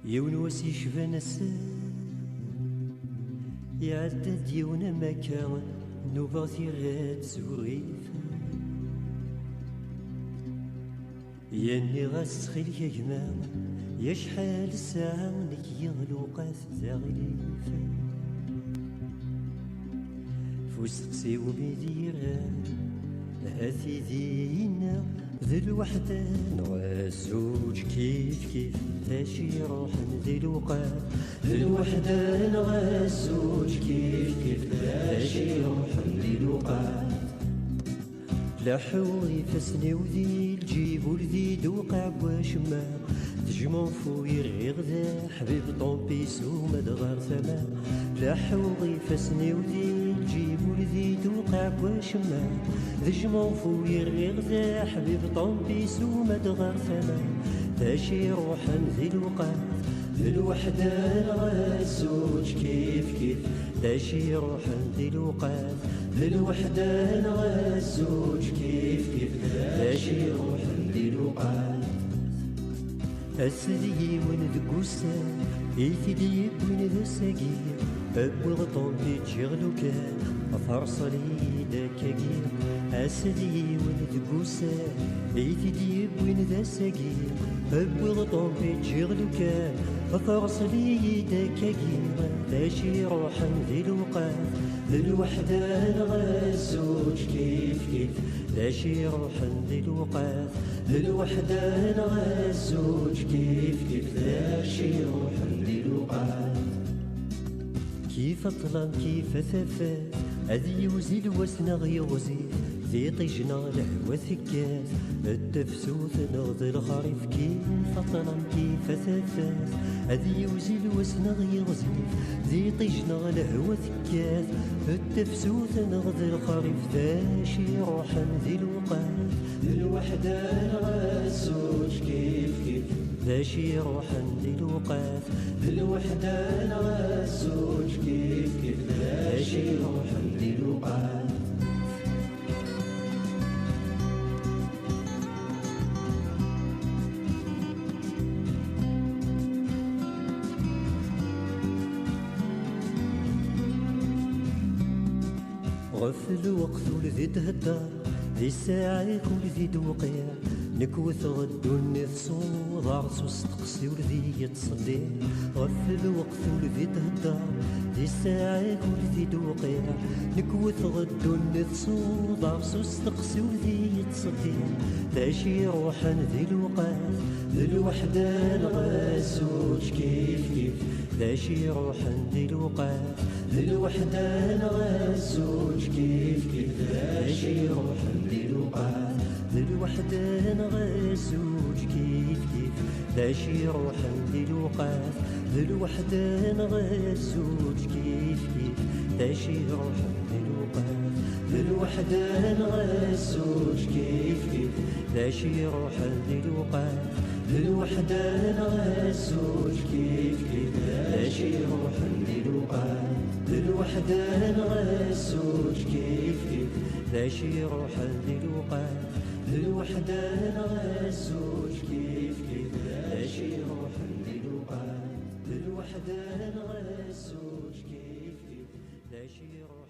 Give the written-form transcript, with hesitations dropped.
يون وسي شفنس يعدد يون مكان نوبغتي غاد زوريف ياني غاسخيل يا جماعة يا شحال الساعة نك يغلوقات زغليف فوسقسي ومديران هاتي دينا ذي الوحدة نغا الزوج كيف كيف تاشي روحن ذي الوقات ذي الوحدة نغا الزوج كيف كيف تاشي روحن ذي الوقات لا حوري فسني وذي الجيب وذي دوقع بواشما تجمع فوي غير ذا حبيب طومبيس ومدغار ثما لا حوري فسني وذي الجيب وذي دوقع بواشما تجمع فوي غير ذا حبيب طومبيس ومدغار ثما تاشي روحا ذي الوقات ذي الوحدة نغا الزوج كيف كيف تاشي روحا ذي الوقات ذي الوحدة نغا الزوج كيف كيف تاشي روحا ذي الوقات أسدي وين ذكوسا إيثلي وين ذا ساقير أبو غطون بيتشغلو كان أفرصلي داكاقير أسدي وين ذكوسا إيثلي وين ذا ساقير أبو غطون بيتشغلو كان أفرصلي داكاقير تاشي روحا ذي الوقات ذي الوحدة نغا الزوج كيف كيف تاشي روحا ذي الوقات ذي الوحدة نغا الزوج كيف كيف تاشي روحا ذي الوقات كيف الظلام كيف ثفات أذي يوزي الوسنا غيوزي ذي طيجنا لهوى ثكات التفسوث نغضي الخريف كيف الظلام كيف ثفات أذي يوزي الوسنا غيوزي ذي طيجنا لهوى ثكات التفسوث نغضي الخريف تاشي روحا ذي الوقات ذي الوحدة نغا الزوج كيف كيف تاشي روحا ذي الوقات ذي الوحدة نغا الزوج كيف كيف تاشي روحا ذي الوقات غفل وقت ولذي تهدى ذي الساعة كل ذي دوقيع نكوث غدو النفسو ضارس وستقسي ولذي يتصدي غفل وقت ولذي تهدى ذي الساعة كل ذي دوقيع نكوث غدو النفسو ضارس وستقسي ولذي يتصدي تاشي روحا ذي الوقات ذي الوحدة نغا الزوج كيف كيف تاشي روحا ذي الوقات ذي الوحدة نغا الزوج كيف كيف تاشي روحا ذي الوقات ذي الوحدة نغا الزوج كيف كيف تاشي روحا ذي الوقات ذي الوحدة نغا الزوج كيف كيف تاشي روحا ذي الوقات ذي الوحدة نغا الزوج كيف كيف تاشي روحا ذي الوقات ذي الوحدة نغا الزوج كيف كيف تاشي روحا ذي الوقات ذي الوحدة نغا الزوج كيف كيف تاشي روحا ذي الوقات ذي الوحدة نغا الزوج كيف كيف تاشي روحا ذي الوقات ذي الوحدة نغا الزوج كيف كيف تاشي روحا